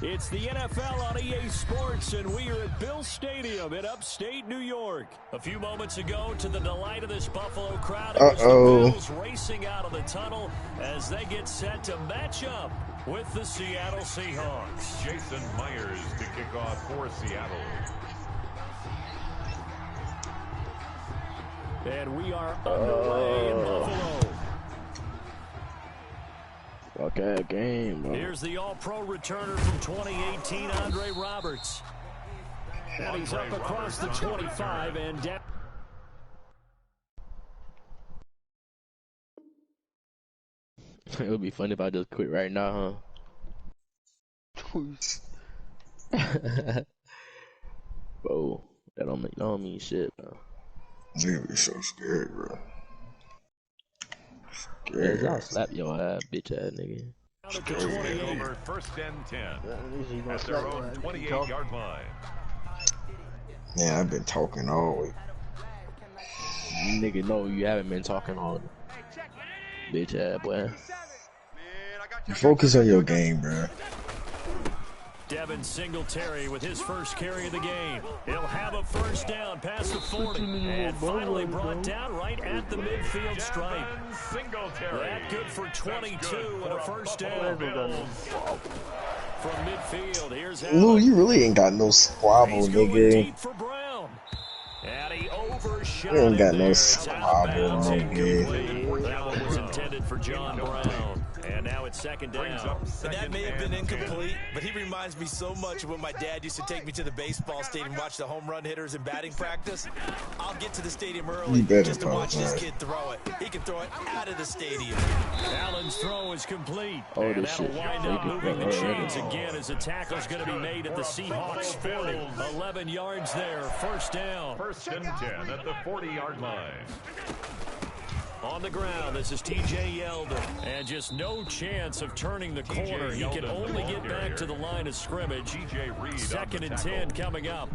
It's the NFL on EA Sports, and we are at Bill Stadium in upstate New York. A few moments ago, to the delight of this Buffalo crowd, it was the Bills racing out of the tunnel as they get set to match up with the Seattle Seahawks. Jason Myers to kick off for Seattle. And we are underway in Buffalo. Okay, game, bro. Here's the all-pro returner from 2018, Andre Roberts. And he's up across the 25 and down. It would be funny if I just quit right now, huh? Bro, that don't mean shit, bro. Nigga be so scared, bro. Yeah, I'll slap your ass, bitch ass nigga. Over 1st and 10 at their own 28-yard line. Man, I've been talking all week. Nigga, no, you haven't been talking all bitch ass boy. You focus on your game, bro. Devin Singletary with his first carry of the game. He'll have a first down past the 40 and finally brought down right at the midfield stripe. That good for 22 and a first down. From midfield, here's Lou, you really ain't got no squabble, nigga. And he overshot. You ain't got no squabble, nigga. That one was intended for John Brown. And now it's second down. And that may have been incomplete, but he reminds me so much of when my dad used to take me to the baseball stadium and watch the home run hitters in batting practice. I'll get to the stadium early just to watch this kid throw it. He can throw it out of the stadium. Allen's throw is complete. Oh, and this that'll shit. wind up moving the chains again as the tackle's going to be made at the Seahawks 40. 11 yards there, first down. 1st and 10 at the 40-yard line. On the ground, this is T.J. Yeldon. And just no chance of turning the corner. He can only get back to the line of scrimmage. 2nd and 10 coming up.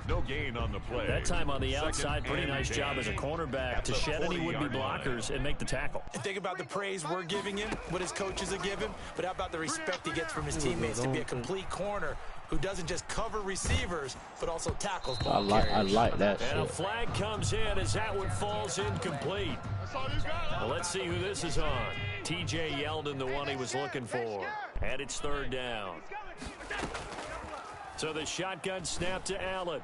No gain on the play. That time on the outside, pretty nice job as a cornerback to shed any would-be blockers and make the tackle. And think about the praise we're giving him, what his coaches are giving, but how about the respect he gets from his teammates to be a complete corner who doesn't just cover receivers, but also tackles ball carriers. I like that shit. And a shit. flag comes in as that one falls incomplete. Well, let's see who this is on. T.J. Yeldon, the one he was looking for. And it's 3rd down. So the shotgun snap to Allen.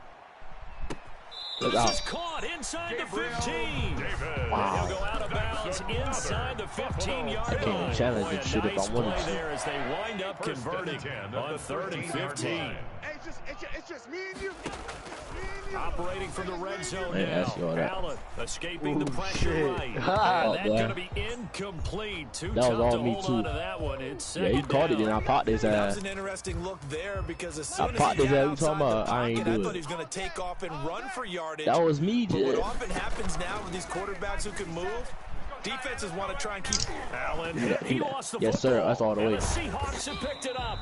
This is caught inside the 15. Wow. He'll go out of bounds inside the 15-yard line. Can't challenge this shit if I wanted to. There as they wind up converting on 3rd and 15. It's just me and you. Operating from the red zone Man, now. Allen escaping the pressure right. That's going to be incomplete. Too that was tough to on me hold too. On to that one. It's yeah, he caught it and I popped his ass. That was an interesting look there because as soon I popped as he his got ass. You talking outside about? the I ain't pocket, I do thought he it. was going to take off and run for yardage. That was me, But what Jay. often happens now with these quarterbacks who can move, defenses want to try and keep Allen. He lost the yes, football. sir. That's all the way. And the Seahawks have picked it up.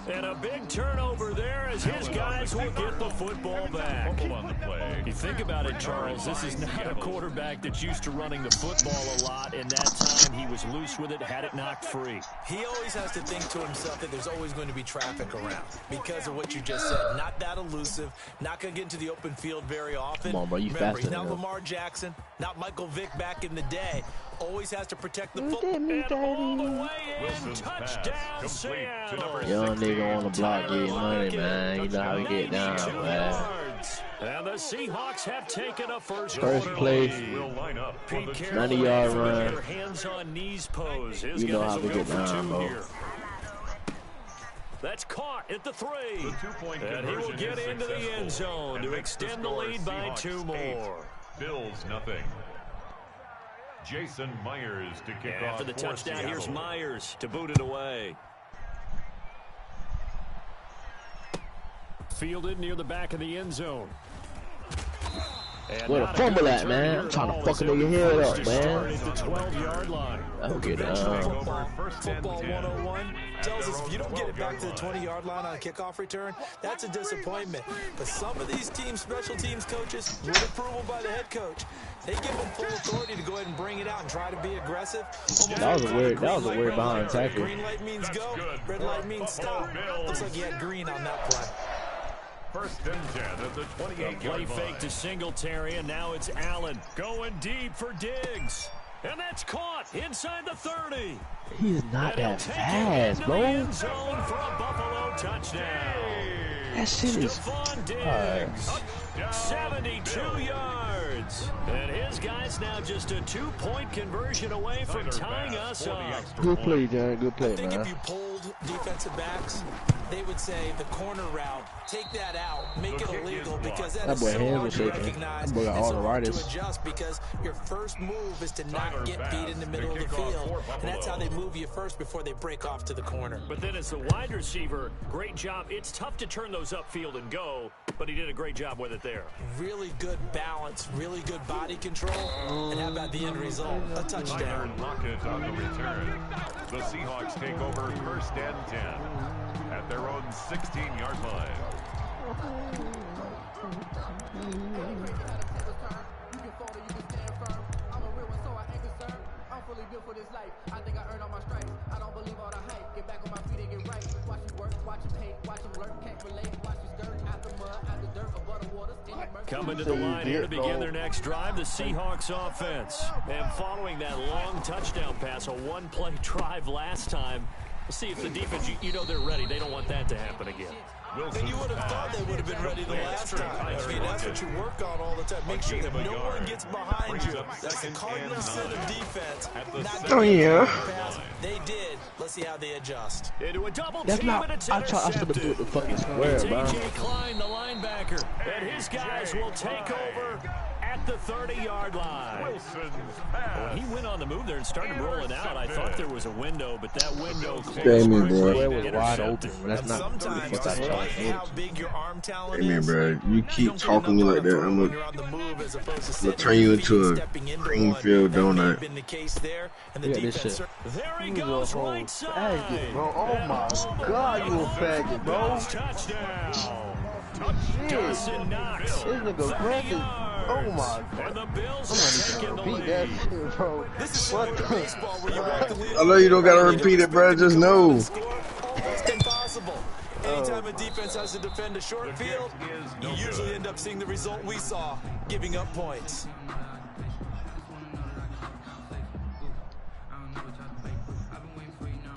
And a big turnover there as his guys will get the football back. On the play. You think about it, Charles, this is not a quarterback that's used to running the football a lot, and that time he was loose with it, had it knocked free. He always has to think to himself that there's always going to be traffic around because of what you just said. Not that elusive, not going to get into the open field very often. Come on, bro, you Remember, faster he's than not him. Lamar Jackson, not Michael Vick back in the day. Always has to protect the football. And all the way in, touchdown, Seattle. Young nigga on the block getting money, man. You know how we get down, man. And the Seahawks have taken a first place, Will line up for the 90-yard run. Hands on knees pose. His You know guys how will we go get for down, two bro. here. That's caught at the 3. And he will get into the end zone to extend the lead by 2 more. Bills nothing. Jason Myers to kick off after the touchdown. Seattle. Here's Myers to boot it away. Fielded near the back of the end zone. Where the fumble at, man? I'm trying to fucking nigga head up, man. At the 12-yard line. Okay, Football 101 tells us if you don't get it back to the 20-yard line on a kickoff return, that's a disappointment. But some of these teams, special teams coaches, with approval by the head coach, they give them full authority to go ahead and bring it out and try to be aggressive. That was a weird behind tackle. Green light means go, red light means stop. Looks like he had green on that play. First and 10 at the 28-yard line. Play fake to Singletary, and now it's Allen going deep for Diggs. And that's caught inside the 30. He's not that fast, bro. End zone for a Buffalo touchdown. That shit is Diggs, 72 yards. And his guy's now just a 2-point conversion away from tying us up. Good play, John. Good play, I think man. if you polled defensive backs, they would say the corner route, take that out, make it illegal, because that is so hard to recognize. That boy got arthritis. To adjust, because your first move is to not get beat in the middle of the field, and that's how they move you first before they break off to the corner. But then as the wide receiver, great job. It's tough to turn those upfield and go, but he did a great job with it there. Really good balance, really good body control, and how about the end result? A touchdown. Lockett on the return. The Seahawks take over first and 10 at their own 16-yard line. Coming to the line here to begin their next drive, the Seahawks offense. And following that long touchdown pass, a one-play drive last time, we'll see if the defense, you know they're ready. They don't want that to happen again. And you would have thought they would have been ready the last time. I mean, that's what you work on all the time. Make sure that no one gets behind you. That's the cardinal sin of defense. Oh, yeah. They did. Let's see how they adjust. Into a double That's team, not. and it's I should have do it the fucking square, it's bro. A.J. Klein, the linebacker, and his guys will take over at the 30-yard line. When he went on the move there and started rolling out, I thought there was a window, but that window closed. Damn, bro. Square was wide open. That's not Sometimes, what I despite tried. how big your arm talent Hey, man, is, bro. You keep talking to me like that, I'm when gonna you're on the move as opposed to sitting turn you on your feet into and a stepping into Greenfield one. That may donut. have been the case there, and the Look at this defense. shit. There he goes, right side. Faggot, bro. Oh my God, you a faggot, bro. Touchdown. Shit. Dawson Knox. This nigga Brandon. Oh my And God. the Bills I'm are gonna taking the repeat that lead. shit, bro. This is What like the? baseball where you walk the lead. I know you don't gotta repeat it, bro. Just know. Almost impossible. Anytime a defense has to defend a short field, you usually end up seeing the result we saw, giving up points.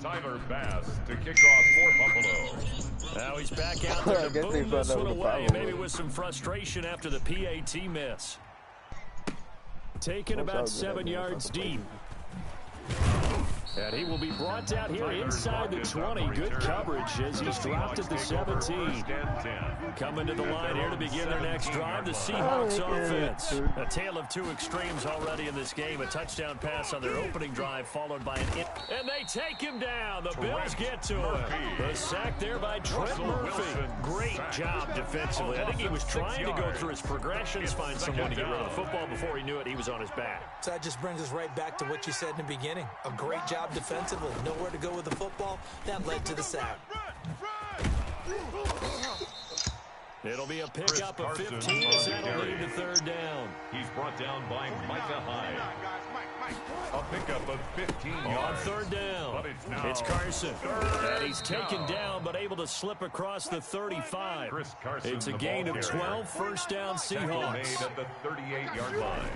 Tyler Bass to kick off for Buffalo. Now he's back out there I to guess they boom thought this that one was a away, foul. maybe with some frustration after the PAT miss. Taken about 7 yards deep. And he will be brought down here inside the 20. Good coverage as he's dropped at the 17. Coming to the line here to begin their next drive, the Seahawks offense. A tale of two extremes already in this game. A touchdown pass on their opening drive followed by and they take him down. The Bills get to him. The sack there by Trent Murphy. Great job defensively. I think he was trying to go through his progressions, find someone to get rid of the football. Before he knew it, he was on his back. So that just brings us right back to what you said in the beginning. A great job defensively. Nowhere to go with the football. That led to the sack. It'll be a pickup of 15 as that'll lead to third down. He's brought down by Micah Hyde. A pickup of 15 On yards. third down, But it's now it's Carson. third And he's taken down, but able to slip across the 35. Chris Carson, It's a the gain ball of carrier. 12, first down Tackle made Seahawks. at the 38-yard line.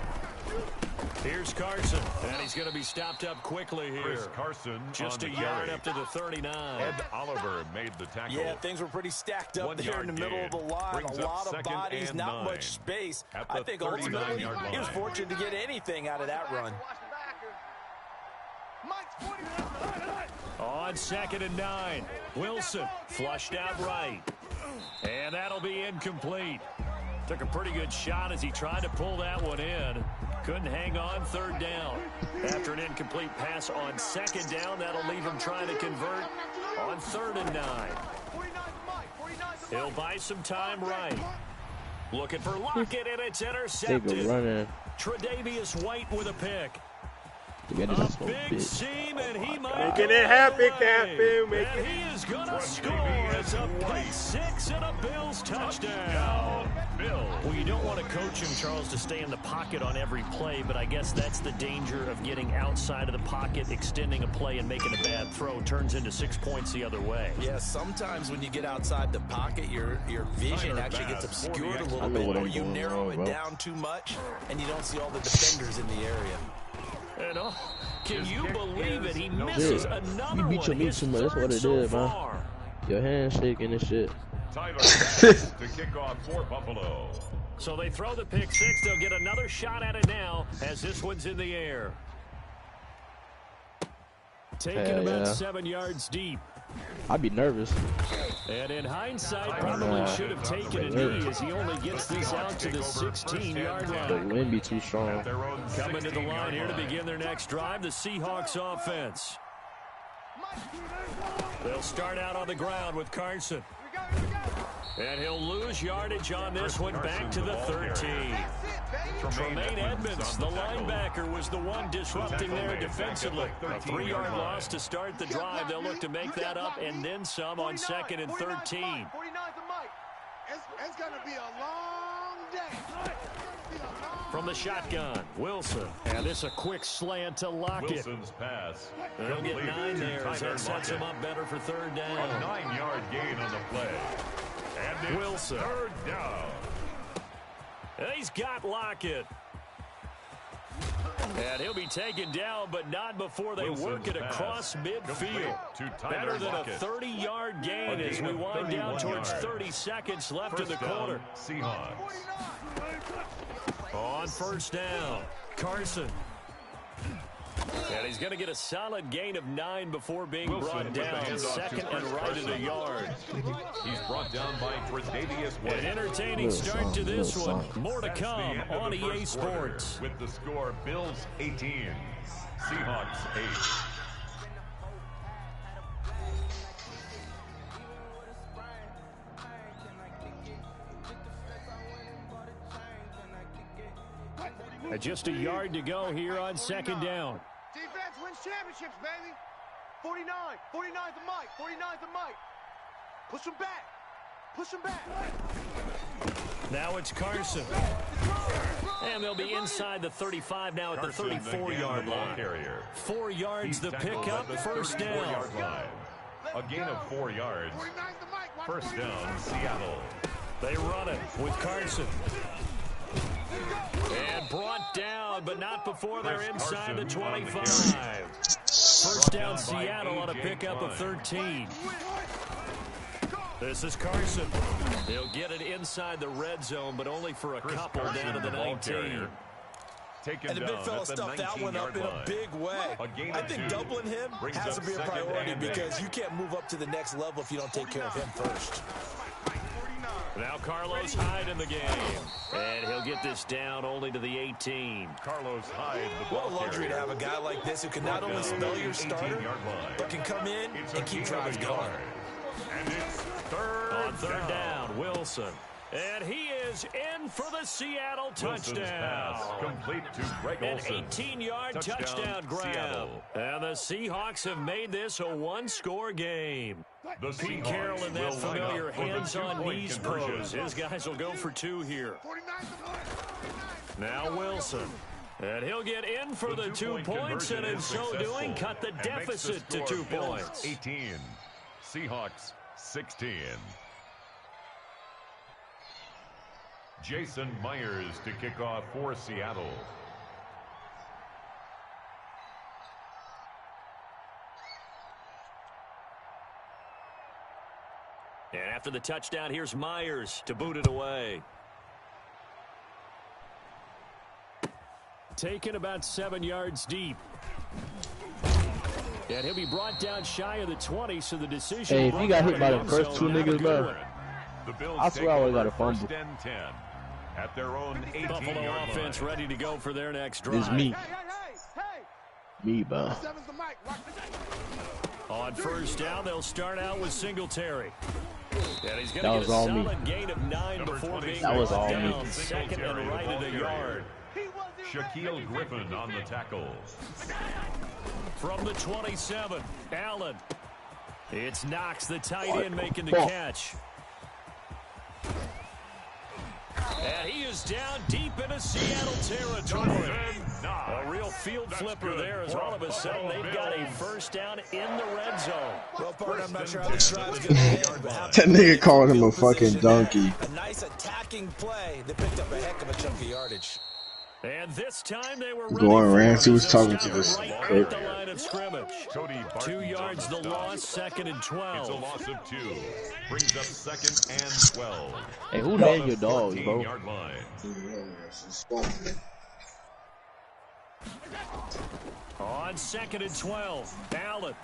Here's Carson, and he's going to be stopped up quickly here. Chris Carson Just on a the yard carry. up to the 39. Ed Oliver made the tackle. Yeah, things were pretty stacked up 1 there in the yard middle of the gain. line. Brings A up lot of second bodies, and not 9. much space. At I the think ultimately 39-yard he was line. fortunate to get anything out of that run. On second and 9, Wilson flushed out right. And that'll be incomplete. Took a pretty good shot as he tried to pull that one in. Couldn't hang on, third down. After an incomplete pass on second down, that'll leave him trying to convert on third and 9. He'll buy some time right. Looking for Lockett, and it's intercepted. Tre'Davious White with a pick. A big seam, and he might making it happen, Captain. And he is going to score. It's a pick six and a Bills touchdown. Well, you don't want to coach him, Charles, to stay in the pocket on every play, but I guess that's the danger of getting outside of the pocket, extending a play, and making a bad throw. Turns into 6 points the other way. Yeah, sometimes when you get outside the pocket, your vision actually gets obscured a little bit, or you narrow it down too much, and you don't see all the defenders in the area. And can you believe it? He misses another one. You beat your meat too much. That's what it is, man. Your hands shaking and shit. Tyler to kick off for Buffalo. So they throw the pick six. They'll get another shot at it now as this one's in the air. Taken about 7 yards deep. I'd be nervous. And in hindsight, probably should have taken a knee as he only gets this out to the 16-yard line. The wind be too strong. Coming to the line here to begin their next drive, the Seahawks offense. They'll start out on the ground with Carson. And he'll lose yardage on this one back to the 13. Tremaine Edmonds, the linebacker, was the one disrupting there defensively. A 3-yard loss to start the drive. They'll look to make that up and then some on 2nd and 13. It's going to be a long day. From the shotgun, Wilson. And this a quick slant to Lockett. Wilson's pass. They'll get 9 there as that sets him up better for 3rd down. A 9-yard gain on the play. And Wilson. 3rd down. He's got Lockett. And he'll be taken down, but not before they work it across midfield. Better than a 30-yard gain as we wind down towards 30 seconds left in the quarter. Seahawks. On 1st down, Carson. And he's going to get a solid gain of 9 before being brought down. 2nd and right at a yard. He's brought down by Tre'Davious White. An entertaining start to this one. More to come on EA Sports. With the score, Bills 18, Seahawks 8. Just a yard to go here on 2nd down. Defense wins championships, baby. 49. 49's the mic. 49's the mic. Push him back. Push him back. Now it's Carson. And they'll be inside the 35 now at the 34-yard line. 4 yards the pickup, 1st down. A gain of 4 yards. 1st down, Seattle. They run it with Carson. And brought down, but not before they're inside the 25. 1st down, Seattle on a pickup of 13. This is Carson. They'll get it inside the red zone, but only for a couple down to the 19. And the big fella stuffed that one up in a big way. I think doubling him has to be a priority because you can't move up to the next level if you don't take care of him first. Now Carlos Hyde in the game. And he'll get this down only to the 18. Carlos Hyde, the what a luxury to have a guy like this who can not only spell your starter, but can come in and keep drives going. And it's on 3rd down, Wilson. And he is in for the Seattle touchdown. Complete to Greg Olsen. An 18-yard touchdown grab. Seattle. And the Seahawks have made this a 1-score game. Pete Carroll in that familiar hands-on knees pose. His guys will go for 2 here. Now Wilson. And he'll get in for the 2 points, and in so doing, cut the deficit to 2 points. 18. Seahawks 16. Jason Myers to kick off for Seattle. And after the touchdown, here's Myers to boot it away. Taken about 7 yards deep. And he'll be brought down shy of the 20, so the decision... Hey, if you got hit by the first 2 niggas, bro, I swear I would've got a fumble. At their own 18-yard Buffalo offense ready to go for their next drive. It's me. Me, bro. On 1st down, they'll start out with Singletary. And he's going That to was get a all me. solid gain of 9 before being That was all down me. second and right at a yard. Shaquille Griffin on the tackle. From the 27, Allen. It's Knox, the tight end, making the catch. And he is down deep into Seattle territory. A real field flipper there as all of a sudden they've got a first down in the red zone. Well, part I'm not sure how this drive's going to end. That nigga called him a fucking donkey. A nice attacking play that picked up a heck of a chunk of yardage. And this time they were Going Ramsey was talking to this right kid. at the line of scrimmage. 2 yards the loss, second and 12. It's a loss of 2. Brings up second and 12. Hey, who named your dogs, bro? 14-yard line. On second and 12, Allen.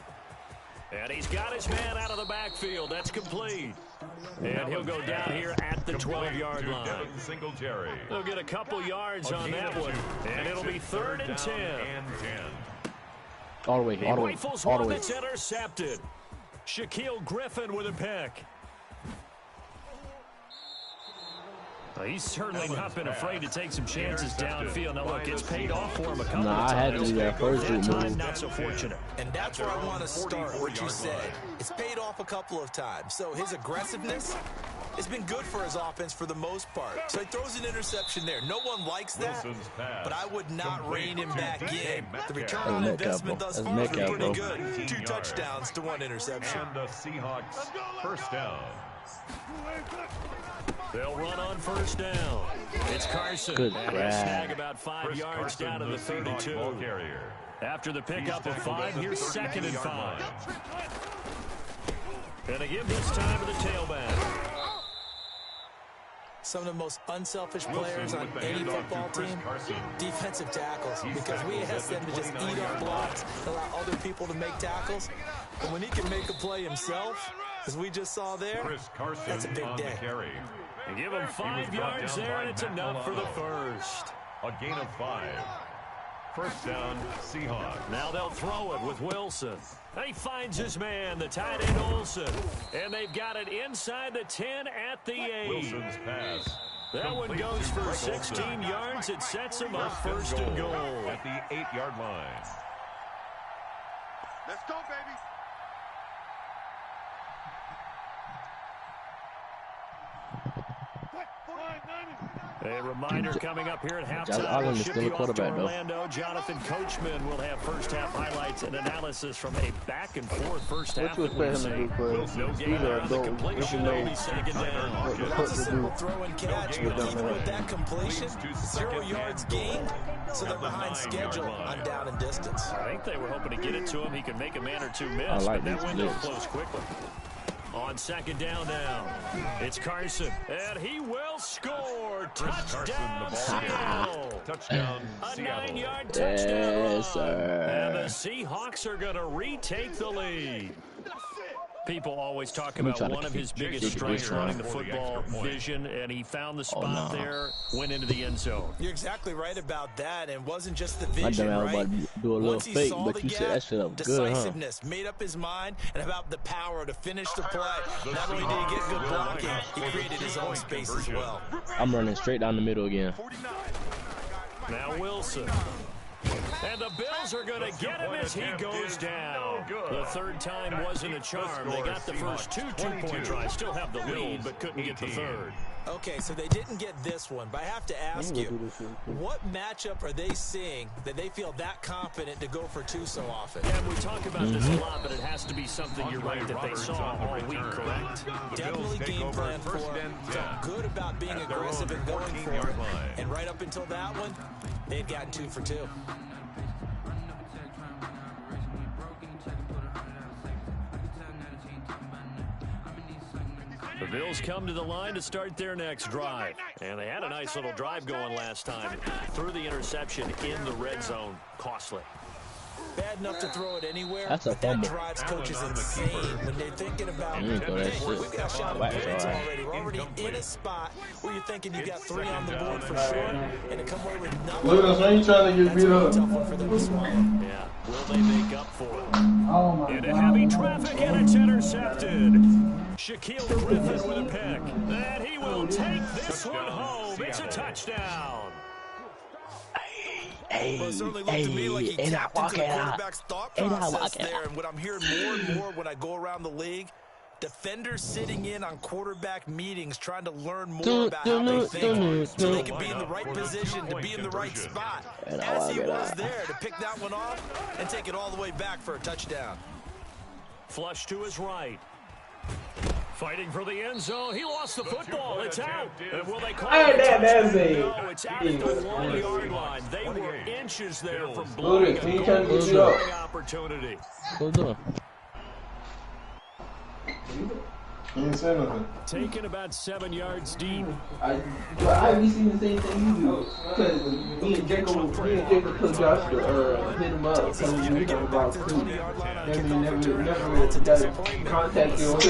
And he's got his man out of the backfield. That's complete. And he'll go down here at the 12-yard line. They'll get a couple yards on that one. And it'll be 3rd and 10. All the way, all the way, Rifles all the one way. that's intercepted. Shaquille Griffin with a pick. He's certainly not been afraid to take some chances downfield. Now, look, it's paid off for him a couple of times. I had to do that first That time, move. not so fortunate. And that's where I want to start, what you said. It's paid off a couple of times. So his aggressiveness has been good for his offense for the most part. So he throws an interception there. No one likes that, but I would not rein him back in. The return on investment thus far has been pretty good. 2 touchdowns to 1 interception. And the Seahawks first down. They'll run on first down. It's Carson. Good and grab. he'll snag about 5 yards down to the 32. After the pickup of 5, here's second and 5. And again this time to the tailback. Some of the most unselfish players on any football team, defensive tackles, because we ask them to just eat our blocks, allow other people to make tackles. But when he can make a play himself, as we just saw there, that's a big day. And give him 5 yards there, and it's enough for the first. A gain of 5. First down, Seahawks. Now they'll throw it with Wilson. He finds his man, the tight end Olsen. And they've got it inside the 10 at the 8. Wilson's pass. That one goes for 16 yards. It sets him up first and goal. At the 8-yard line. Let's go, baby. A reminder coming up here at halftime. Allen is Ship still a you off to quarterback, though. Orlando. Jonathan Coachman will have first-half highlights and analysis from a back-and-forth first half. What you expect him to do, Clay? No gain on the completion. It'll be second down. It's a simple throw and catch, but even with that completion, 0 yards gained, so they're behind schedule on down and distance. I think they were hoping to get it to him. He could make a man or two miss, I like but that these window blitz. closed quickly. On second down now, it's Carson, and he will score. Touchdown, Seattle. Touchdown, A Seattle. 9-yard touchdown Yes, run. And the sir. Seahawks are going to retake the lead. People always talk me about try to one of his kick biggest this strengths one. running the football, vision, and he found the spot no. there, went into the end zone. You're exactly right about that, and it wasn't just the My vision, dumb ass right? about to do a little Once he fake, saw but the you set gap, that shit up good, huh? decisiveness, made up his mind, and about the power to finish the play. Not only did he get good blocking, he created his own space as well. I'm running straight down the middle again. Now Wilson. And the Bills are going to get him as he goes down. The third time wasn't a charm. They got the first 2 two-point tries. Still have the lead, but couldn't get the third. Okay, so they didn't get this one, but I have to ask you, what matchup are they seeing that they feel that confident to go for 2 so often? And we talk about this a lot, but it has to be something, you're right, that they saw all week, correct? Definitely game plan for it. Felt good about being aggressive and going for it. And right up until that one, they'd gotten 2 for 2. The Bills come to the line to start their next drive. And they had a nice little drive going last time. Threw the interception in the red zone. Costly. Bad enough to throw it anywhere, That's a but that fumble. drives coaches insane when they're thinking about, You ain't throw that hey, shit. we've got a shot Whack at wins try. already. We're already in a spot where you're thinking you got 3 on the board for sure, and to come away with nothing. Look at us, ain't trying to get That's beat a up. tough one for them to swallow. Yeah. Will they make up for it? Oh my Into God. heavy traffic, and it's intercepted. Shaquille Griffin with a pick. And he will take this one home. It's a touchdown. Well, it certainly looked to me like he tapped into the quarterback's thought process there. And what I'm hearing more and more when I go around the league, defenders sitting in on quarterback meetings trying to learn more about how they think so they can be in the right position to be in the right spot. As he was there to pick that one off and take it all the way back for a touchdown. Flush to his right. Fighting for the end zone. He lost the football. It's out. And will they call it? No, it's out at the 1-yard line. They were inches there from blowing a goal-scoring opportunity. He didn't say nothing. Taken about 7 yards deep. I haven't seen the same thing you do. Because me and Jacob took Josh to hit him up. Tell him we talking about food. Never got contact you on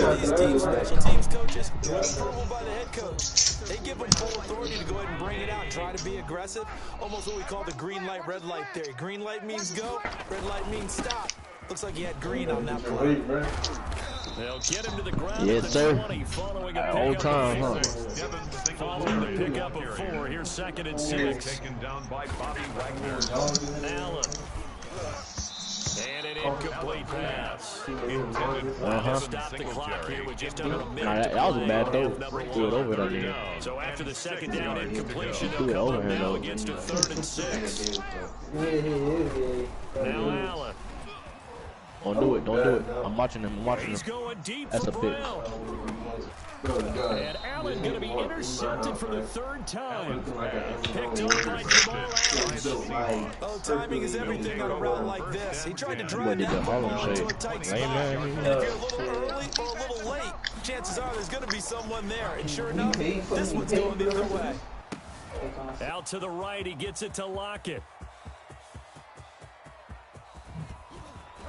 special teams coaches, approval by the head coach. They give them full authority to go ahead and bring it out and try to be aggressive. Almost what we call the green light, red light theory. Green light means go, red light means stop. Looks like he had green on that play. They'll get him to the ground. Yes, sir. 20 following a all time, huh? Following the pickup of 4. Here's 2nd and 6. Taken down by Bobby Wagner. Allen. And an incomplete pass. Stop the clock here with just under a minute. That was a bad throw. Threw it over that nigga. So after the 2nd down incompletion, they'll come up now against a 3rd and 6. Now Allen. Don't do it. Don't do it. I'm watching him. I'm watching him. He's going deep. That's a pick. And Allen going to be intercepted for the 3rd time. Picked up by Jamal Adams. Oh, timing is everything on a route like this. He tried to drive that ball into a tight spot. And if you're a little early or a little late, chances are there's going to be someone there. And sure enough, this one's going the other way. Out to the right, he gets it to Lockett.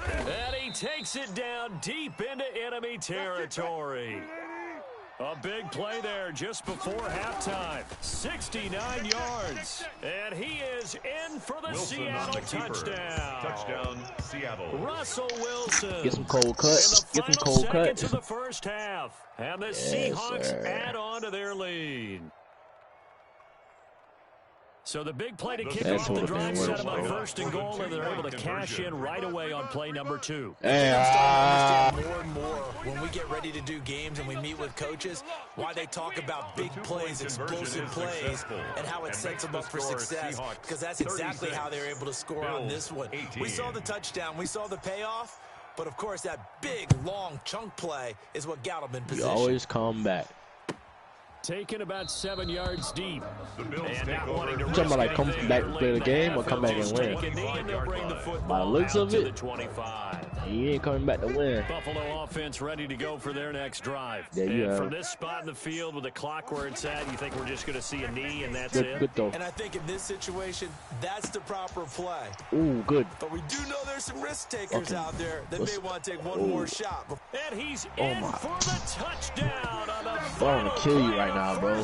And he takes it down deep into enemy territory. A big play there just before halftime. 69 yards. And he is in for the Seattle touchdown. Touchdown, Seattle. Russell Wilson. Get some cold cuts. Get some cold cuts. In the first half. And the Seahawks add on to their lead. So the big play to kick off the drive set them up 1st and goal, and they're able to cash in right away on play number 2. I'm starting to understand more and more when we get ready to do games and we meet with coaches why they talk about big plays, explosive plays, and how it sets them up for success. Because that's exactly how they're able to score on this one. We saw the touchdown. We saw the payoff. But, of course, that big, long chunk play is what got them in position. You always come back. Taken about 7 yards deep. The Bills And take not over. wanting to Talking about like come back to play the game or come back and win. By the looks of it, he ain't coming back to win. Buffalo offense ready to go for their next drive. Yeah, you and have. from this spot in the field with the clock where it's at, you think we're just going to see a knee and that's Good throw. And I think in this situation, that's the proper play. Ooh, good. But we do know there's some risk takers out there that may want to take one more shot. And he's in for the touchdown on the I want to kill you right now, bro. I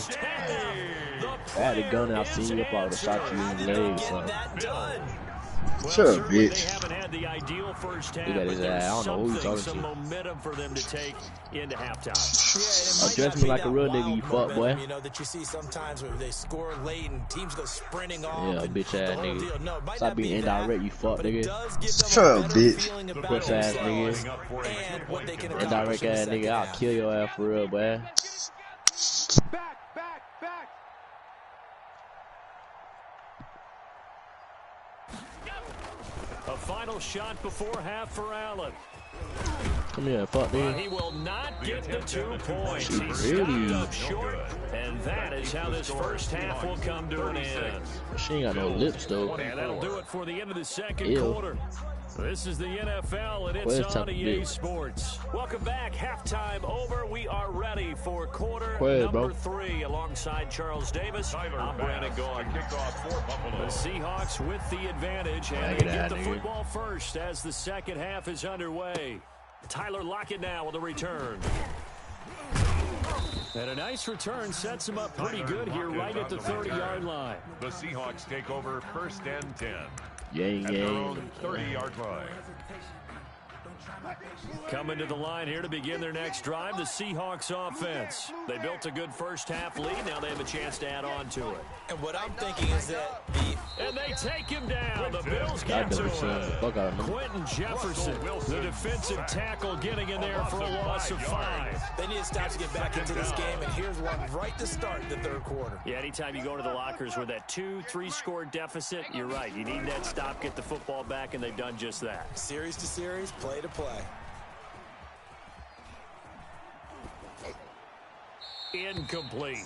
had a gun and I seen you up, I would have shot you in the leg, son. Shut up, bitch. They haven't had the ideal first half, Look at his but there's ass. I don't know who he's talking some to. momentum for them to take into halftime. Address me like a real nigga, you fuck boy. You know that you see sometimes where they score late and teams go sprinting off. Yeah, bitch ass nigga. No, Stop being indirect, you fuck nigga. Shut up, bitch. Bitch ass nigga. Indirect ass nigga, I'll kill your ass for real, boy. Back. A final shot before half for Allen. Come here, fuck nigga. He will not get the 2 points. He's Really? stopped up short, and that is how this first half will come to an end. She ain't got no lips though. And that'll do it for the end of the second Ew. quarter. This is the NFL, and it's on EA Sports. Welcome back. Halftime over. We are ready for quarter number 3 alongside Charles Davis. I'm Brandon Gaughan. The Seahawks with the advantage, and they get the football first as the second half is underway. Tyler Lockett now with a return. And a nice return sets him up pretty good here right at the 30-yard line. The Seahawks take over 1st and 10. Yang, At their yang. own 30-yard line. Coming to the line here to begin their next drive, the Seahawks offense. They built a good first-half lead. Now they have a chance to add on to it. And what I'm thinking is that And they take him down. The Bills get to him. Quentin Jefferson, the defensive tackle, getting in there for a loss of 5. They need to stop to get back into this game, and here's one right to start the third quarter. Yeah, anytime you go to the lockers with that 2-3 score deficit, you're right. You need that stop, get the football back, and they've done just that. Series to series, play to play. Incomplete.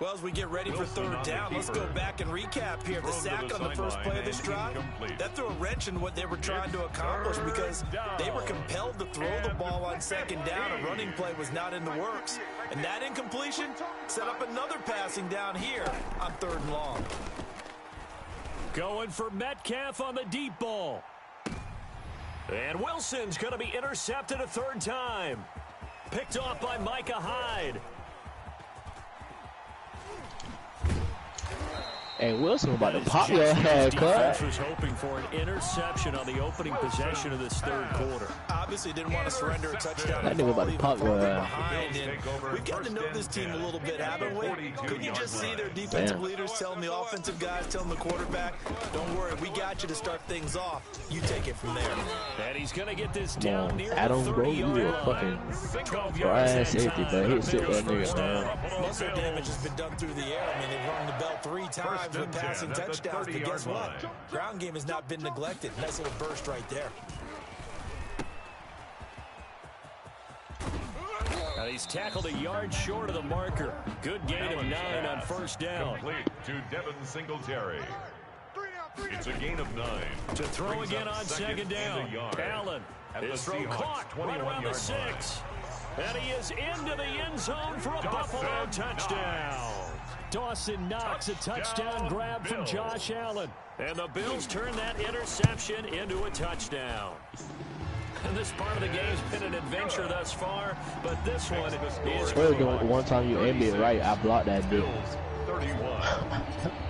Well, as we get ready for third down, let's go back and recap here. The sack on the first play of this drive, that threw a wrench in what they were trying to accomplish because they were compelled to throw the ball on second down. A running play was not in the works. And that incompletion set up another passing down here on third and long. Going for Metcalf on the deep ball. And Wilson's going to be intercepted a third time. Picked off by Micah Hyde. And Wilson about to pop your head, defense was hoping for an interception on the opening possession of this third quarter. Obviously didn't want to surrender a touchdown. That nigga about to pop your head. We've gotten to know this team a little bit, haven't we? Could you just see their defensive leaders telling the offensive guys, telling the quarterback, don't worry, we got you to start things off. You take it from there. And he's going to get this down near Adam, the bro, you a fucking 12 yards safety, but he sit that nigga down. Most of the damage has been done through the air. I mean, they've rung the bell 3 times with passing touchdowns, but guess what? Ground game has not been neglected. Nice little burst right there. Now he's tackled a yard short of the marker. Good gain of 9 on first down. Complete to Devin Singletary. It's a gain of 9. To throw again on second down. Allen. His throw caught right around the 6. And he is into the end zone for a Buffalo touchdown. Dawson Knox, a touchdown grab from Josh Allen. And the Bills turn that interception into a touchdown. And this part of the game's been an adventure thus far, but this one is one time you aimed it right, I blocked that dude.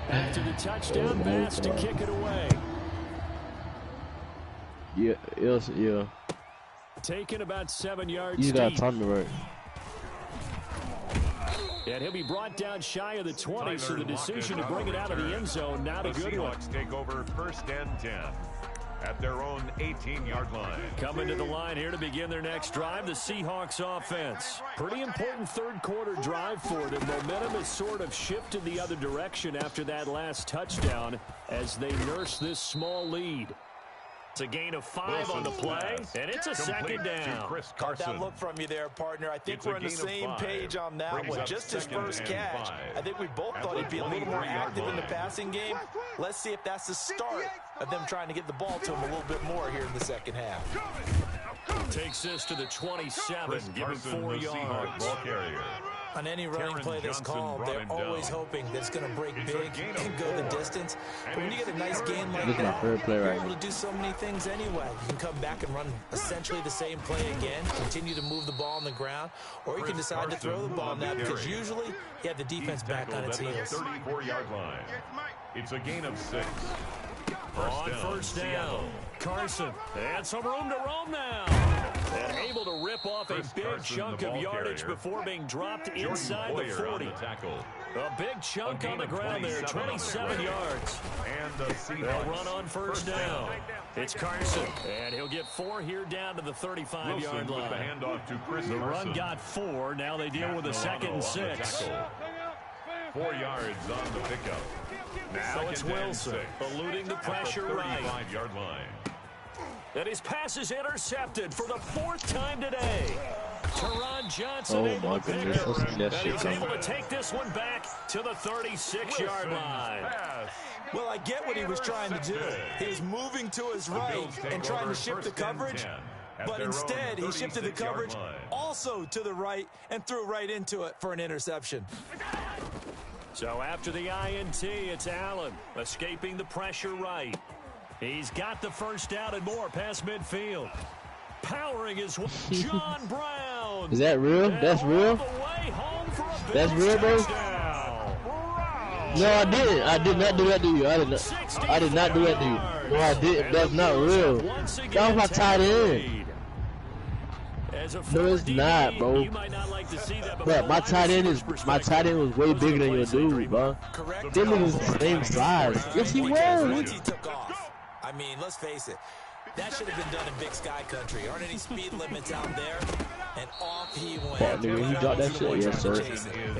After the touchdown pass to kick it away. Yeah. Taking about 7 yards You got deep. time to work. And he'll be brought down shy of the 20, so the decision to bring it out of the end zone, not a good one. The Seahawks take over first and 10 at their own 18-yard line. Coming to the line here to begin their next drive, the Seahawks offense. Pretty important third quarter drive for them. Momentum has sort of shifted the other direction after that last touchdown as they nurse this small lead. It's a gain of 5 on the play, and it's a second down. Caught that look from you there, partner. I think we're on the same page on that one. Just his first catch. I think we both thought he'd be a little more active in the passing game. Let's see if that's the start of them trying to get the ball to him a little bit more here in the second half. Takes this to the 27, give him 4 yards. On any running play that's called, they're always hoping that it's going to break big and go the distance. But when you get a nice gain like that, you're able to do so many things anyway. You can come back and run essentially the same play again, continue to move the ball on the ground, or you can decide to throw the ball now because usually you have the defense back on its heels. 34-yard line. It's a gain of 6. On first down, Carson, and some room to roam now. And able to rip off a big chunk of yardage before being dropped inside the 40. A big chunk on the ground there, 27 yards. And they'll run on first down. It's Carson, and he'll get 4 here down to the 35-yard line. The run got 4. Now they deal with a 2nd and 6. 4 yards on the pickup. Now it's Wilson, eluding the pressure right. 35-yard line. And his pass is intercepted for the 4th time today. Teron Johnson able to pick it. And he's able to take this one back to the 36-yard line. Well, I get what he was trying to do. He was moving to his right and trying to shift the coverage. But instead, he shifted the coverage also to the right and threw right into it for an interception. So after the INT, it's Allen escaping the pressure right. He's got the first down and more past midfield. Powering his way, John Brown. Is that real? That's real? That's real, bro? No, I didn't. I did not do that to you. I did not do that to you. No, I didn't. That's not real. That was my tight end. No, it's not, bro. You might not like to see that, but my tight end was way bigger than your dude, bro. Them niggas the same size. Yes, he was. Once he took off, I mean, let's face it, that should have been done in Big Sky Country. Aren't any speed limits out there? And off he went. Fuck, nigga, he dropped that shit. Yes, sir.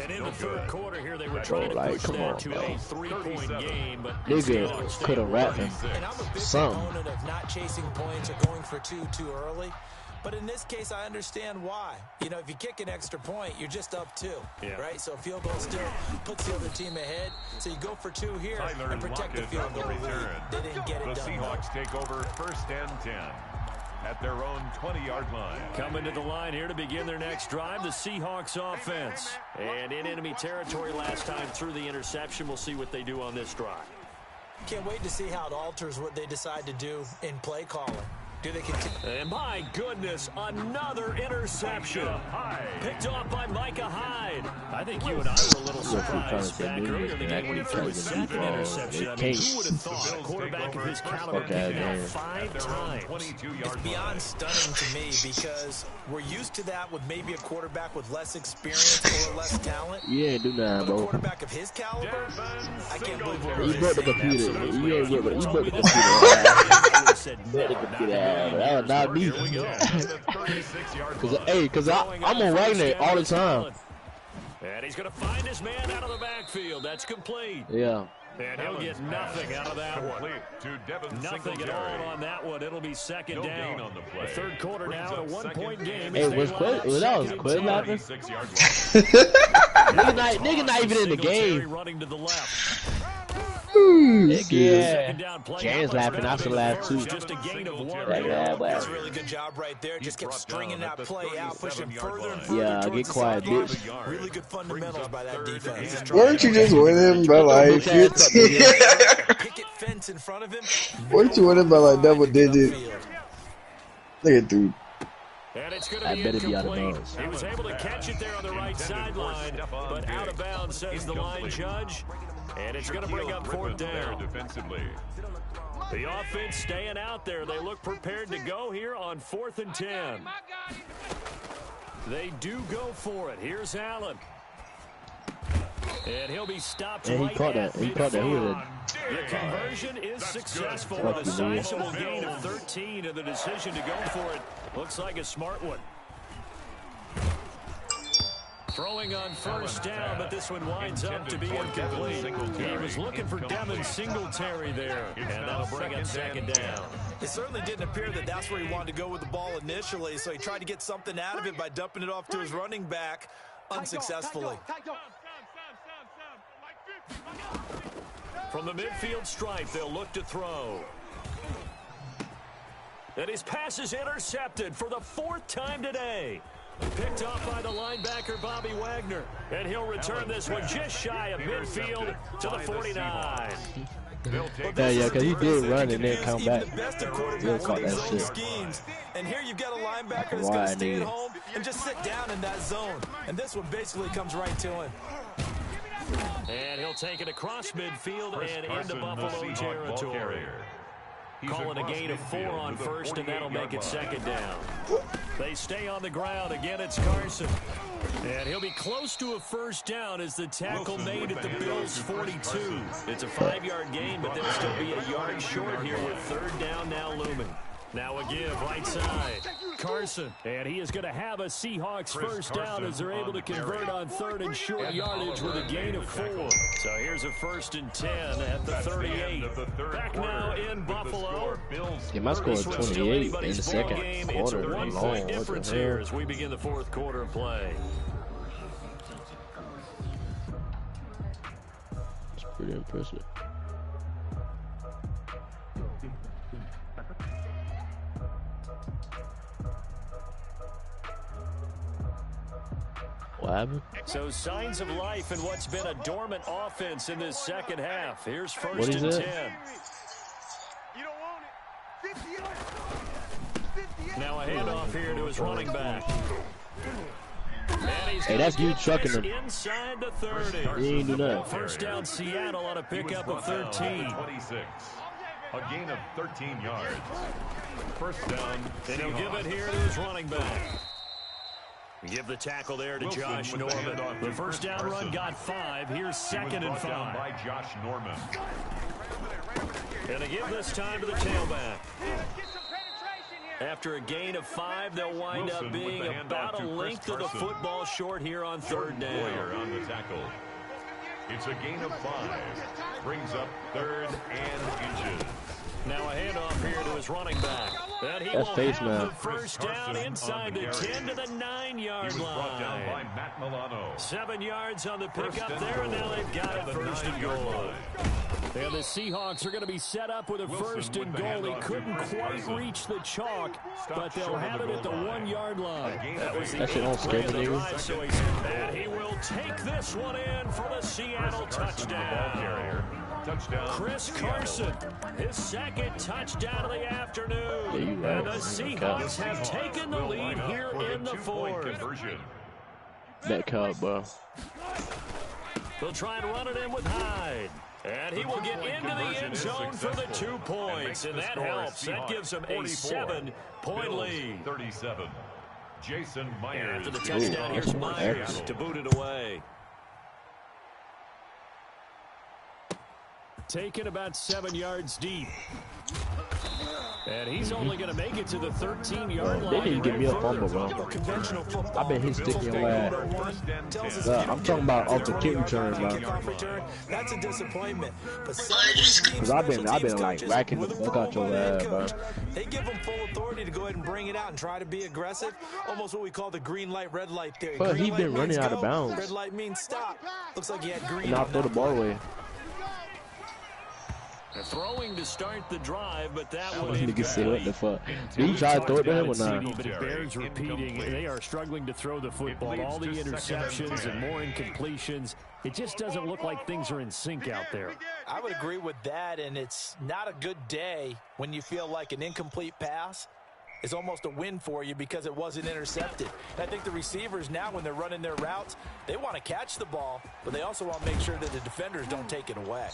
And in the third quarter here, they were trying to push that to a 3-point game, but nigga could have wrapped him. And I'm a big proponent of not chasing points or going for two too early. But in this case, I understand why. You know, if you kick an extra point, you're just up 2, right? So a field goal still puts the other team ahead. So you go for 2 here and protect the field goal lead. They didn't get it done. The Seahawks take over 1st and 10 at their own 20-yard line. Coming to the line here to begin their next drive, the Seahawks offense. And in enemy territory last time through the interception. We'll see what they do on this drive. Can't wait to see how it alters what they decide to do in play calling. Do they continue? And my goodness, another interception. Picked off by Micah Hyde. I think you and I were a little surprised back earlier in the game when he threw his 2nd interception. I mean, who would have thought a quarterback of his caliber picked out 5 times? It's beyond stunning to me because we're used to that with maybe a quarterback with less experience or less talent. You ain't do nothing, bro. A quarterback of his caliber, I can't believe what you broke the computer. You broke the computer. That was not me. Cause I'm on Wagner all the time. And he's going to find his man out of the backfield. That's complete. Yeah. And he'll get nothing out of that one. Nothing at all on that one. It'll be 2nd down. The 3rd quarter now, a 1-point game. Hey, that was Quinn laughing? Nigga not even in the game. Running to the left. Yeah. James laughing. I should laugh too. Just a gain of 1. That's a really good job right there. Just kept stringing that play out, pushing further and further. Yeah, get quiet, bitch. Really good fundamentals by that defense. Weren't you just winning by like 15? Picket fence in front of him. Weren't you winning by like double digits? Look at dude. And it's going to I be better be out of incomplete. bounds. He was able to catch it there on the right sideline, but out of bounds, says the line judge. And it's going to bring up 4th down. The offense staying out there. They look prepared to go here on 4th and 10. They do go for it. Here's Allen. And he'll be stopped And he right caught at that. He caught that. Who was it? The conversion is successful with a sizable gain of 13, and the decision to go for it looks like a smart one. Throwing on 1st down, but this one winds up to be incomplete. He was looking for Devin Singletary there, and that'll bring up 2nd down. It certainly didn't appear that that's where he wanted to go with the ball initially, so he tried to get something out of it by dumping it off to his running back unsuccessfully. From the midfield stripe, they'll look to throw. And his pass is intercepted for the 4th time today. Picked off by the linebacker, Bobby Wagner. And he'll return this one just shy of midfield to the 49. Yeah, because he did run and then come back. He'll caught that shit. Schemes. And here you've got a linebacker that's going to stay at home and just sit down in that zone. And this one basically comes right to him. And he'll take it across midfield and into Buffalo territory. Calling a gain of 4 on 1st, and that'll make it 2nd down. They stay on the ground. Again, it's Carson. And he'll be close to a 1st down as the tackle made at the Bills' 42. It's a 5-yard gain, but they'll still be a yard short here with 3rd down now looming. Now a give right side. Carson. And he is going to have a Seahawks 1st down as they're able to convert on 3rd and short yardage with a gain of 4. So here's a 1st and 10 at the 38. Back now in Buffalo. Yeah, my score is 28 in the 2nd quarter. It's a 1-point difference here as we begin the 4th quarter of play. It's pretty impressive. What happened? So signs of life in what's been a dormant offense in this 2nd half. Here's 1st and 10. Now a handoff here to his running back. Hey, that's you trucking him. Inside the 30. He ain't do nothing. 1st down Seattle on a pickup of 13. 26. A gain of 13 yards. 1st down. And he'll give it here to his running back. Give the tackle there to Josh Norman. The first down run got 5. Here's 2nd and 5. By Josh Norman. And they give this time to the tailback. After a gain of 5, they'll wind up being about a length of the football short here on 3rd down. On the tackle. It's a gain of 5. Brings up 3rd and inches. Now a handoff here to his running back. And he will have the first down inside the 10 to the 9-yard line. Brought down by Matt Milano. 7 yards on the pickup there, and now they've got it 1st and goal. And the Seahawks are going to be set up with a 1st and goal. He couldn't quite reach the chalk, but they'll have it at the 1-yard line. That was the end of the drive, so and he will take this one in for the Seattle touchdown. Chris Carson, his 2nd touchdown of the afternoon. And the Seahawks have taken the lead here in the 4th. That cub, bro. They'll try and run it in with Hyde. And he will get into the end zone for the 2 points. And that helps. That gives them a 7-point lead. 37. Jason Myers. After the touchdown, here's Myers to boot it away. Taken about 7 yards deep. And he's only going to make it to the 13-yard line. They didn't give me a fumble, bro. I've been hit sticking your ass. I'm talking about off the kick return, bro. That's a disappointment. Because I've been like racking the fuck out your ass, bro. They give them full authority to go ahead and bring it out and try to be aggressive. Almost what we call the green light, red light theory. But he's been running out of bounds. Red light means stop. Looks like he had green. Now throw the ball away. Throwing to start the drive, but that one nigga say, what the fuck? Did he try to throw it to him or not? But it bears repeating, they are struggling to throw the football. All the interceptions and more incompletions. It just doesn't look like things are in sync out there. I would agree with that, and it's not a good day when you feel like an incomplete pass is almost a win for you because it wasn't intercepted. And I think the receivers now, when they're running their routes, they want to catch the ball, but they also want to make sure that the defenders don't take it away.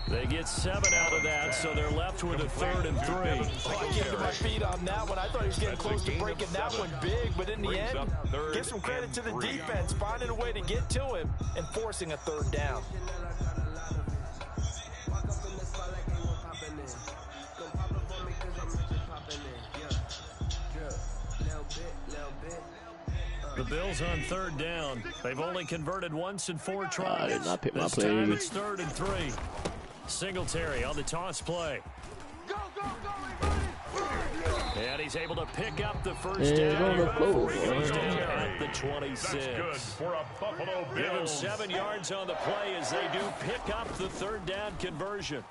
They get 7 out of that, so they're left with a 3rd and 3. Oh, I came to my feet on that one. I thought he was getting close to breaking that one big, but in the end, give some credit to the defense, finding a way to get to him and forcing a 3rd down. The Bills on 3rd down. They've only converted once in 4 tries. I did not pick my play. This time it's 3rd and 3. Singletary on the toss play. And he's able to pick up the first down. First down at the 26. Give him 7 yards on the play as they do pick up the 3rd down conversion.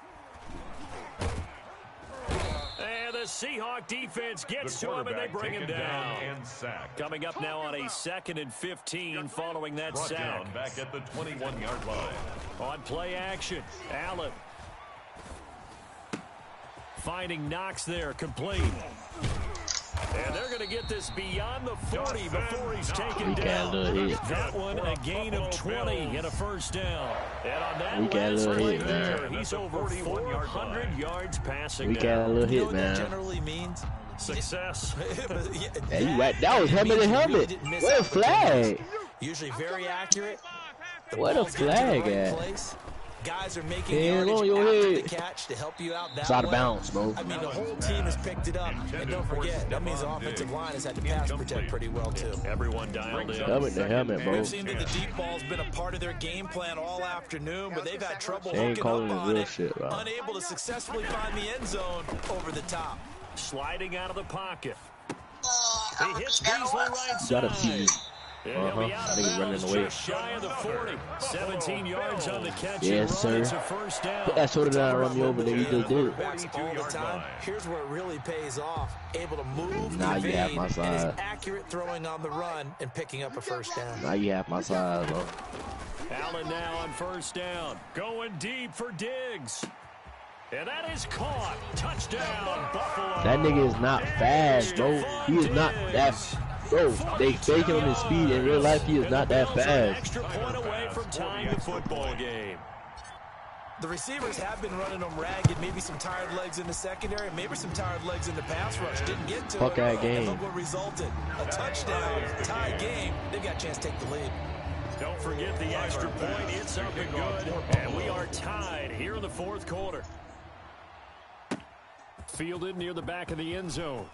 And the Seahawk defense gets to him and they bring him down. Coming up now on a 2nd and 15 following that sack. Back at the 21-yard line. On play action, Allen. Finding Knox there, complete. And they're going to get this beyond the 40 before he's taken down. That one, a gain of 20 and a first down. And on that last play there, he's over 400 yards passing we got a little hit, man. That generally means success. Hey, that was helmet to helmet. What a flag. Usually very accurate. What a flag at. Guys are making the catch to help you out that it's out of bounds, bro. I mean, the whole team has picked it up. And don't forget, that means the offensive line has had to pass protect pretty well, too. Everyone dialed in. Helmet to helmet, bro. It seems that the deep ball's been a part of their game plan all afternoon, but they've had trouble hooking up on it. Shit, unable to successfully find the end zone over the top. Sliding out of the pocket. He hits Beasley right side. He'll be out of bounds just shy of the 40. 17 yards on the catch. Yes, sir. First down. Put that sort of down, run me over there. You just did it. All the time. Here's where it really pays off. Able to move, now you have my side. And accurate throwing on the run and picking up a first down. Now you have my side, bro. Allen now on first down. Going deep for Diggs. And that is caught. Touchdown, Buffalo. That nigga is not fast, bro. He is not that. Bro, they fake him on his speed. In real life, he is not that fast. Extra point away from tying the football game. The receivers have been running them ragged. Maybe some tired legs in the secondary, maybe some tired legs in the pass rush. Didn't get to it. And look what resulted. A touchdown, tie game. They've got a chance to take the lead. Don't forget the extra point. It's up and good. And we are tied here in the fourth quarter. Fielded near the back of the end zone.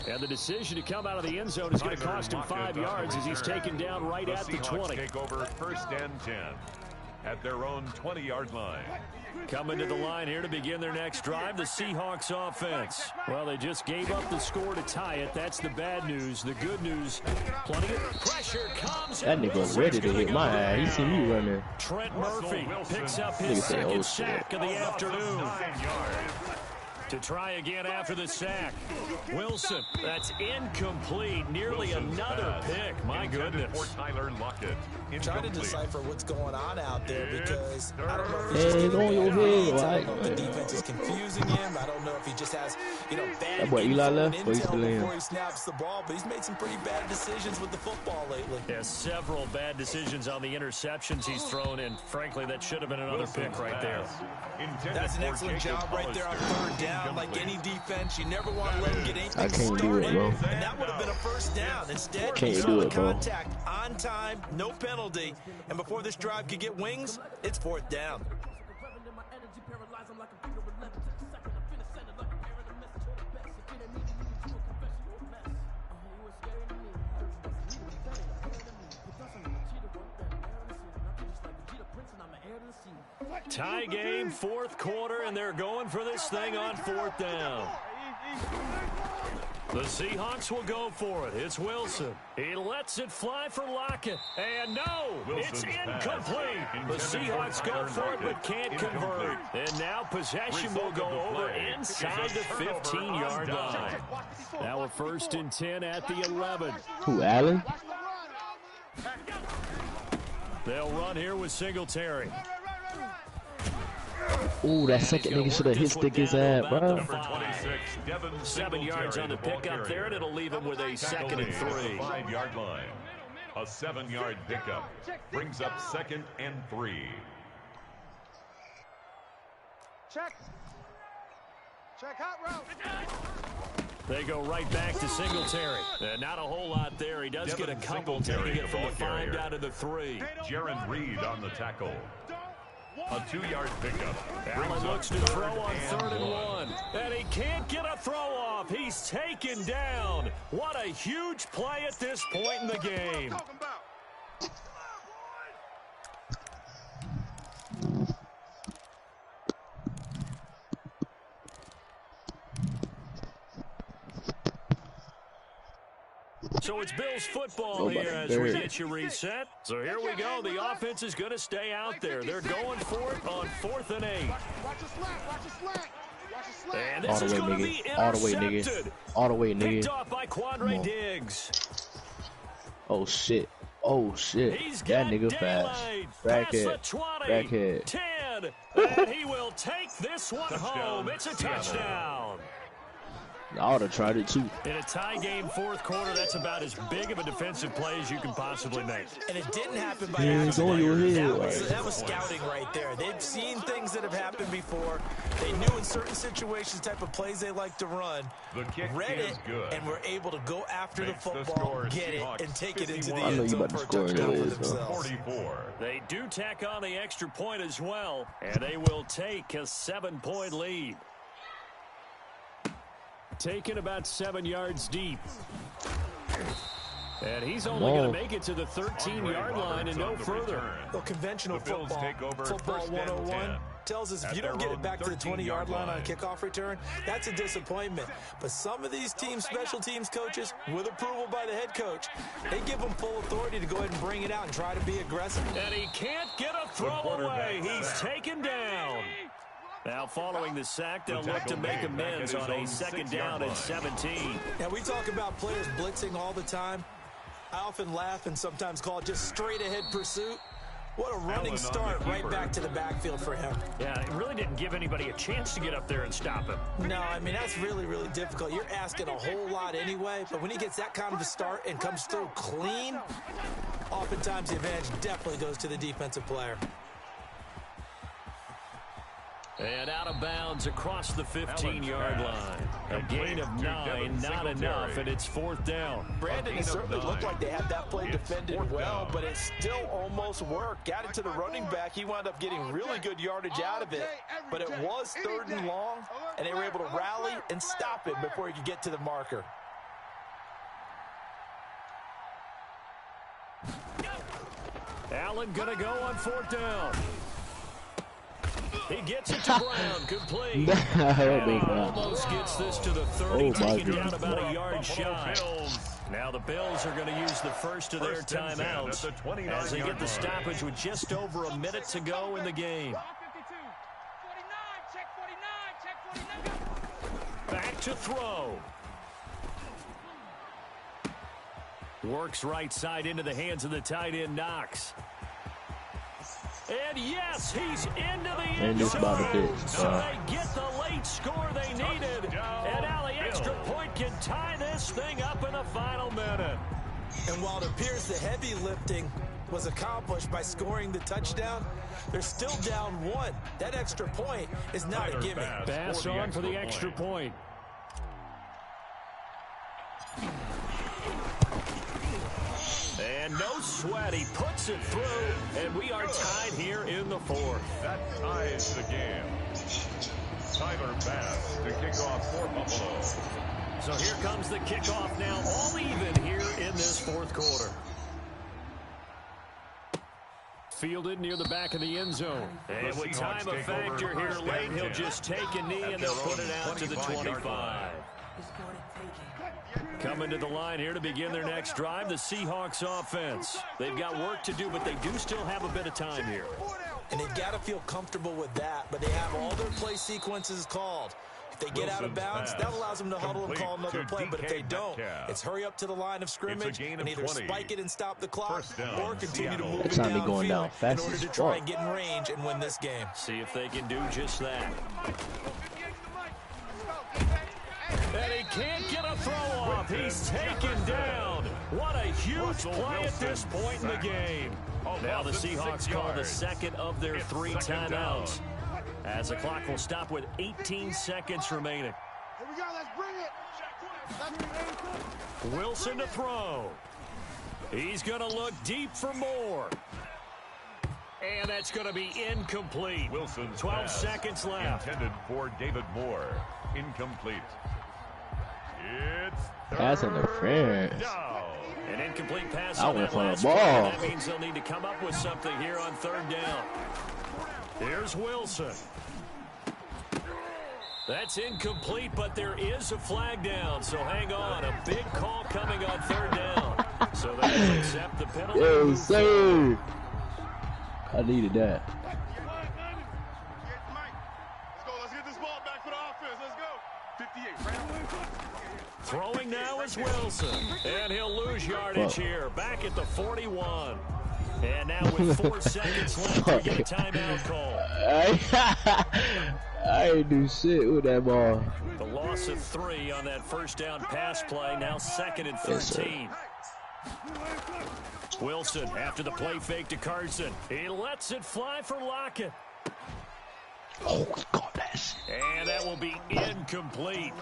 And the decision to come out of the end zone is going to cost him 5 yards as he's taken down right at the 20. Take over first and 10 at their own 20-yard line. Coming to the line here to begin their next drive, the Seahawks offense. Well, they just gave up the score to tie it. That's the bad news. The good news, plenty of pressure comes. That nigga ready to hit my ass. He see me running. Trent Murphy picks up his second sack of the afternoon. To try again after the sack. Wilson, that's incomplete. Nearly another pick. My goodness. For Tyler Lockett. Trying to decipher what's going on out there because I don't know if he's just getting reads. I don't know if the defense is confusing him. I don't know if he just has, bad that boy Eli left, intel before he snaps the ball. But he's made some pretty bad decisions with the football lately. Yeah, several bad decisions on the interceptions he's thrown in. Frankly, that should have been another pick right there. That's an excellent job right there on third down. Like any defense, you never want to let him get anything I can't do it, bro. And that would have been a first down. Instead, can't do it, bro. Contact on time, no penalty. And before this drive could get wings, it's fourth down. Tie game, fourth quarter, and they're going for this thing on fourth down. The Seahawks will go for it. It's Wilson. He lets it fly for Lockett. And no, it's incomplete. The Seahawks go for it but can't convert. And now possession will go over inside the 15-yard line. Now a first and 10 at the 11. Who, Allen? They'll run here with Singletary. Ooh, that second nigga should have hit stick his ass, bro. 7 yards on the pickup there, and it'll leave him with a second and 3. 5-yard line. A 7-yard pickup brings up second and 3. Check hot route. They go right back to Singletary. Not a whole lot there. He does get a couple, taking it from the 5 down to the 3. Jaron Reed on the tackle. A 2-yard pickup. Allen looks to throw on 3rd and 1. And he can't get a throw off. He's taken down. What a huge play at this point in the game. So it's Bills football here as we get you reset. So here we go. The offense is going to stay out there. They're going for it on 4th and 8. And this is going to be intercepted. All the way, nigga. Picked off by Quandre Diggs. Oh, shit. Oh, shit. That nigga fast. Backhead. 10. And he will take this one home. It's a touchdown. I ought to tried it too. In a tie game, fourth quarter, that's about as big of a defensive play as you can possibly make. And it didn't happen by accident. That was scouting right there. They've seen things that have happened before. They knew in certain situations the type of plays they like to run. The kick read is it, good. and were able to go after the football, get it, and take it into the I know end you zone about to for a score touchdown for anyways, themselves. 44. They do tack on the extra point as well, and they will take a 7-point lead. Taken about 7 yards deep. And he's only going to make it to the 13-yard line and no further. Well, conventional football 101 tells us if you don't get it back to the 20-yard line on a kickoff return, that's a disappointment. But some of these teams, special teams coaches, with approval by the head coach, they give them full authority to go ahead and bring it out and try to be aggressive. And he can't get a throw away. He's taken down. Now, following the sack, they'll look to make amends on a 2nd down and 17. Now, we talk about players blitzing all the time. I often laugh and sometimes call it just straight-ahead pursuit. What a running start right back to the backfield for him. Yeah, it really didn't give anybody a chance to get up there and stop him. No, I mean, that's really, really difficult. You're asking a whole lot anyway, but when he gets that kind of a start and comes through clean, Oftentimes, the advantage definitely goes to the defensive player. And out of bounds across the 15-yard line. A gain of 9, not enough, and it's 4th down. Brandon, it certainly looked like they had that play defended well, but it still almost worked. Got it to the running back. He wound up getting really good yardage out of it, but it was 3rd and long, and they were able to rally and stop him before he could get to the marker. Allen going to go on 4th down. He gets it to ground, complete. Almost gets this to the 30, taking down about a yard shy. Now the Bills are going to use the first of their timeouts as they get the stoppage with just over a minute to go in the game. Back to throw. Works right side into the hands of the tight end, Knox. And yes, he's into the end zone. So they get the late score they needed. And now the extra point can tie this thing up in the final minute. And while it appears the heavy lifting was accomplished by scoring the touchdown, they're still down 1. That extra point is not a gimme. Pass on for the extra point. And no sweat, he puts it through, and we are tied here in the 4th. That ties the game. Tyler Bass to kick off for Buffalo. So here comes the kickoff now, all even here in this 4th quarter. Fielded near the back of the end zone. And with time a factor here late, he'll just take a knee and they'll put it out to the 25. Coming to the line here to begin their next drive, the Seahawks offense. They've got work to do, but they do still have a bit of time here. And they've got to feel comfortable with that, but they have all their play sequences called. If they get out of bounds, that allows them to huddle and call another play. But if they don't, it's hurry up to the line of scrimmage and either spike it and stop the clock or continue to move it downfield in order to try and get in range and win this game. See if they can do just that. And he can't get a throw off. He's taken down. What a huge play at this point in the game. Now the Seahawks call the second of their 3 timeouts, as the clock will stop with 18 seconds remaining. Here we go, let's bring it. Wilson to throw. He's going to look deep for more. And that's going to be incomplete. Wilson's 12 seconds left. Intended for David Moore. Incomplete. It's Pass interference. An incomplete pass I on went that for a last ball. play. That means they'll need to come up with something here on 3rd down. Here's Wilson. That's incomplete, but there is a flag down, so hang on. A big call coming on 3rd down. So they will accept the penalty. Yes, sir. I needed that. Let's get this ball back for the offense. Let's go. 58. Throwing now is Wilson, and he'll lose yardage here. Back at the 41. And now with 4 seconds left, we get a timeout call. I ain't do shit with that ball. The loss of 3 on that first down pass play, now 2nd and 13. Wilson after the play fake to Carson. He lets it fly for Lockett. Oh, God, that's... And that will be incomplete.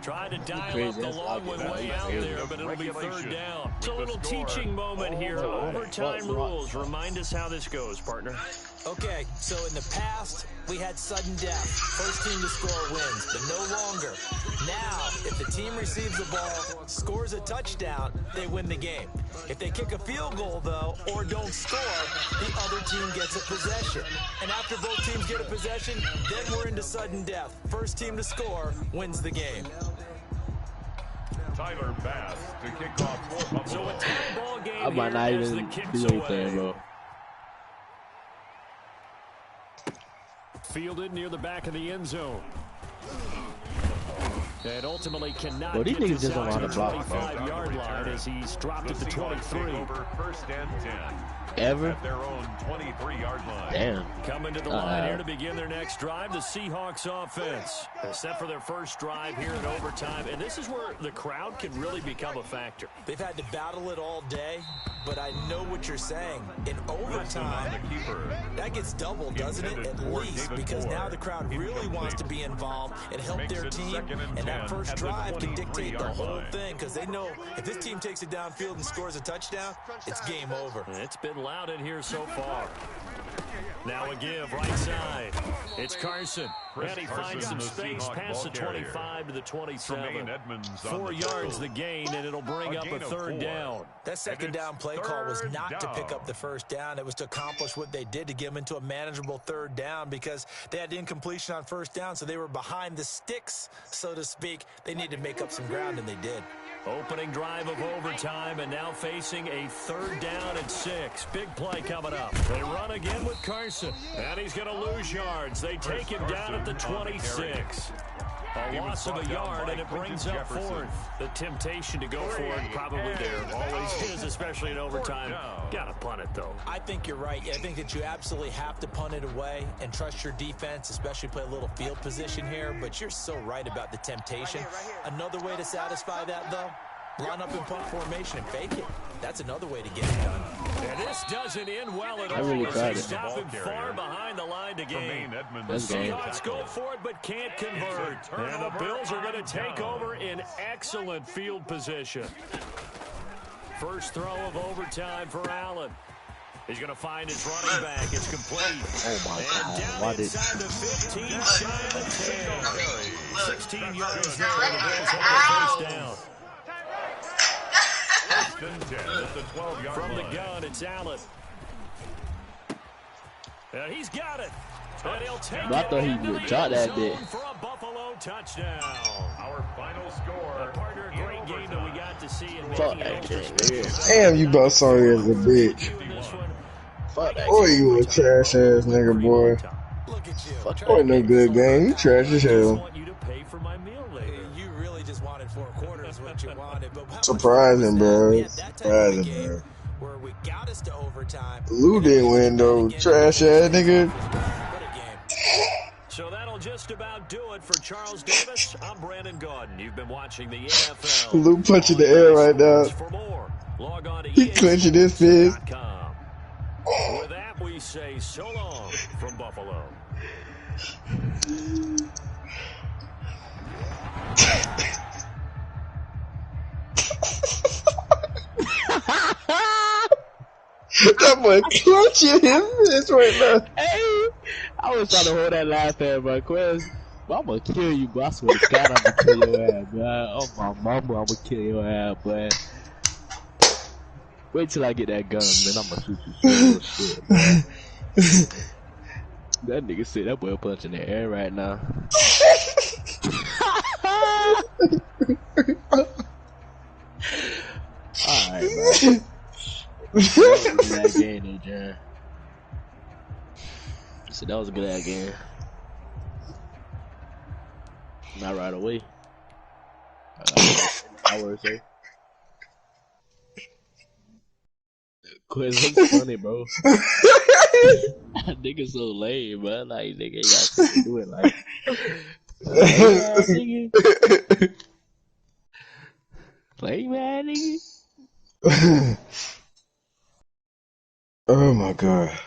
Trying to dial up the long one way out there, but it'll be 3rd down. It's a little teaching moment here. Overtime rules. Remind us how this goes, partner. Okay, so in the past, we had sudden death. First team to score wins, but no longer. Now, if the team receives the ball, scores a touchdown, they win the game. If they kick a field goal, though, or don't score, the other team gets a possession. And after both teams get a possession, then we're into sudden death. First team to score wins the game. Tyler Bass to kick off for Buffalo. So a tie ball game I might not here as even the kicks do anything, away. bro. Fielded near the back of the end zone. And ultimately cannot Bro, these get niggas this just out don't to know the how to block, bro. 25-yard line as he's dropped it to 23. Over first and 10. Ever? At their own 23-yard line. Damn. Coming to the line here to begin their next drive, the Seahawks offense. They're set for their first drive here in overtime, and this is where the crowd can really become a factor. They've had to battle it all day, but I know what you're saying. In overtime, that gets doubled, doesn't it? At least, because now the crowd really wants to be involved and help their team, and that first drive can dictate the whole thing, because they know if this team takes it downfield and scores a touchdown, it's game over. It's been loud in here so far. Now a give, right side. It's Carson. And he finds some space past the 25 to the 27. 4 yards the gain, and it'll bring up a third down. That second down play call was not to pick up the first down. It was to accomplish what they did, to get them into a manageable third down, because they had incompletion on first down, so they were behind the sticks, so to speak. They needed to make up some ground, and they did. Opening drive of overtime, and now facing a third down and 6. Big play coming up. They run again with Carson, and he's going to lose yards. They take him down at the 26. A loss of a yard, and it brings up fourth. The temptation to go for it probably there always is, especially in overtime. Got to punt it, though. I think you're right. I think that you absolutely have to punt it away and trust your defense, especially play a little field position here. But you're so right about the temptation. Another way to satisfy that, though, line up in punt formation and fake it. That's another way to get it done. And this doesn't end well at all. I really tried They it. stop him far behind the line to gain. The Seahawks go for it but can't convert. And the Bills are going to take over in excellent field position. First throw of overtime for Allen. He's going to find his running back. It's complete. Oh, my And God. down inside the 15, shy of the 10. 16 yards there, and the Bills have the first down. From the gun, it's Allen. And he's got it. And he'll take I thought he would drop that bit. for a Buffalo touchdown. Our final score. A partner, a great game that we got to see. And Fuck making that it shit, nigga. Damn, you about sorry as a bitch. Fuck that Boy, you a trash ass nigga, boy. Look at you. Fuck Boy, no good game. You trash as I hell. want you to pay for my meal later. You really just wanted 4 quarters, what you wanted. But how much Surprising, fun was that? bro. We had that type of a Surprising, game bro. where we got us to overtime. Lou didn't win, though. Trash ass nigga. What a game. So that'll just about do it for Charles Davis. I'm Brandon Gaudin. You've been watching the NFL. Lou punching the air right now. For more, log on to He clenching his fist. EASports.com. With that, we say so long from Buffalo. That boy clutching his fist right now. Hey, I was trying to hold that laugh at my Quest. But I'm gonna kill you, bro. I swear to God, I'm gonna kill your ass, bro. Oh, my mama, I'm gonna kill your ass, boy. Wait till I get that gun, man. I'm gonna shoot you some shit, man. That nigga said that boy punching the air right now. Alright, man. That was a good ass game, though, John. So that was a good ass game. Not right away. I would say. Quiz looks funny, bro. Nigga so lame, bro. Like, nigga ain't got something to do it. Like, nigga. Lame, man, nigga. Oh my god.